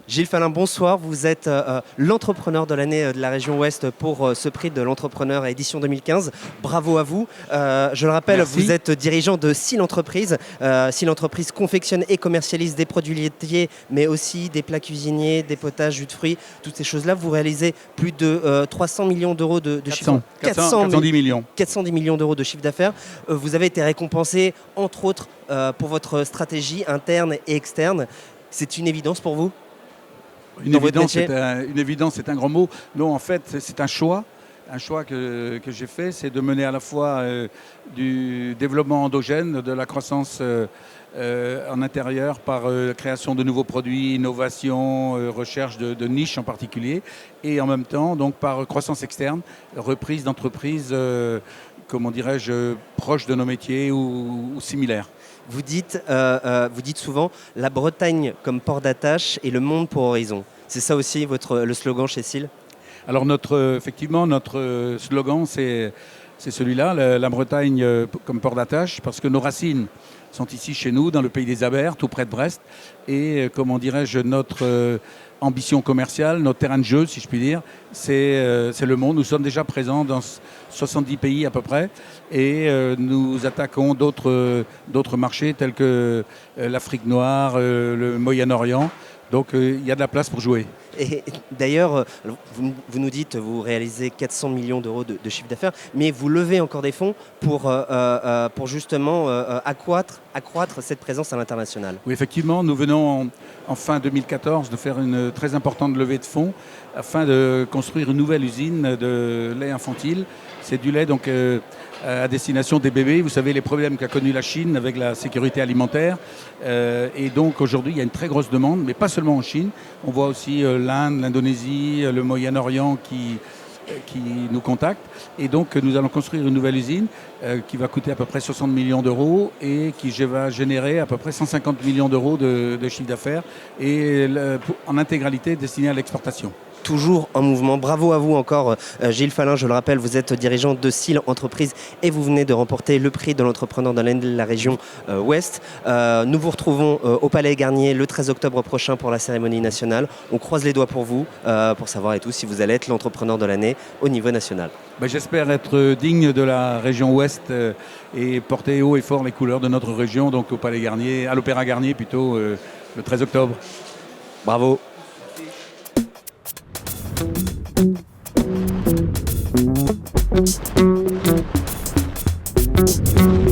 Gilles Falin, bonsoir. Vous êtes l'entrepreneur de l'année de la région Ouest pour ce prix de l'entrepreneur édition 2015. Bravo à vous. Je le rappelle, Merci. Vous êtes dirigeant de Seal Entreprises. Seal Entreprises confectionne et commercialise des produits laitiers, mais aussi des plats cuisiniers, des potages, jus de fruits, toutes ces choses-là. Vous réalisez plus de 300 millions d'euros de chiffre 410 millions. 410 millions d'euros de chiffre d'affaires. Vous avez été récompensé, entre autres, pour votre stratégie interne et externe. C'est une évidence pour vous ? Une évidence, c'est un grand mot. Non, en fait, c'est un choix. Un choix que j'ai fait, c'est de mener à la fois du développement endogène, de la croissance en intérieur par création de nouveaux produits, innovation, recherche de niches en particulier, et en même temps, donc par croissance externe, reprise d'entreprises, comment dirais-je, proches de nos métiers ou similaires. Vous dites souvent la Bretagne comme port d'attache et le monde pour horizon. C'est ça aussi le slogan chez Seal ? Alors effectivement, notre slogan, c'est celui-là, la Bretagne comme port d'attache, parce que nos racines sont ici chez nous, dans le pays des Abers, tout près de Brest. Et comment dirais-je, notre ambition commerciale, notre terrain de jeu, si je puis dire, c'est le monde. Nous sommes déjà présents dans 70 pays à peu près et nous attaquons d'autres marchés tels que l'Afrique noire, le Moyen-Orient. Donc il y a de la place pour jouer. Et d'ailleurs, vous nous dites vous réalisez 400 millions d'euros de chiffre d'affaires, mais vous levez encore des fonds pour justement accroître cette présence à l'international. Oui, effectivement, nous venons en fin 2014 de faire une très importante levée de fonds afin de construire une nouvelle usine de lait infantile. C'est du lait donc à destination des bébés. Vous savez les problèmes qu'a connu la Chine avec la sécurité alimentaire. Et donc aujourd'hui, il y a une très grosse demande, mais pas seulement en Chine. On voit aussi l'Inde, l'Indonésie, le Moyen-Orient qui nous contactent. Et donc nous allons construire une nouvelle usine qui va coûter à peu près 60 millions d'euros et qui va générer à peu près 150 millions d'euros de chiffre d'affaires et en intégralité destinée à l'exportation. Toujours en mouvement. Bravo à vous encore, Gilles Falin. Je le rappelle, vous êtes dirigeant de Seal Entreprises et vous venez de remporter le prix de l'entrepreneur dans la région Ouest. Nous vous retrouvons au Palais Garnier le 13 octobre prochain pour la cérémonie nationale. On croise les doigts pour vous, pour savoir et tout si vous allez être l'entrepreneur de l'année au niveau national. J'espère être digne de la région Ouest et porter haut et fort les couleurs de notre région, donc au Palais Garnier, à l'Opéra Garnier plutôt, le 13 octobre. Bravo. Thank you.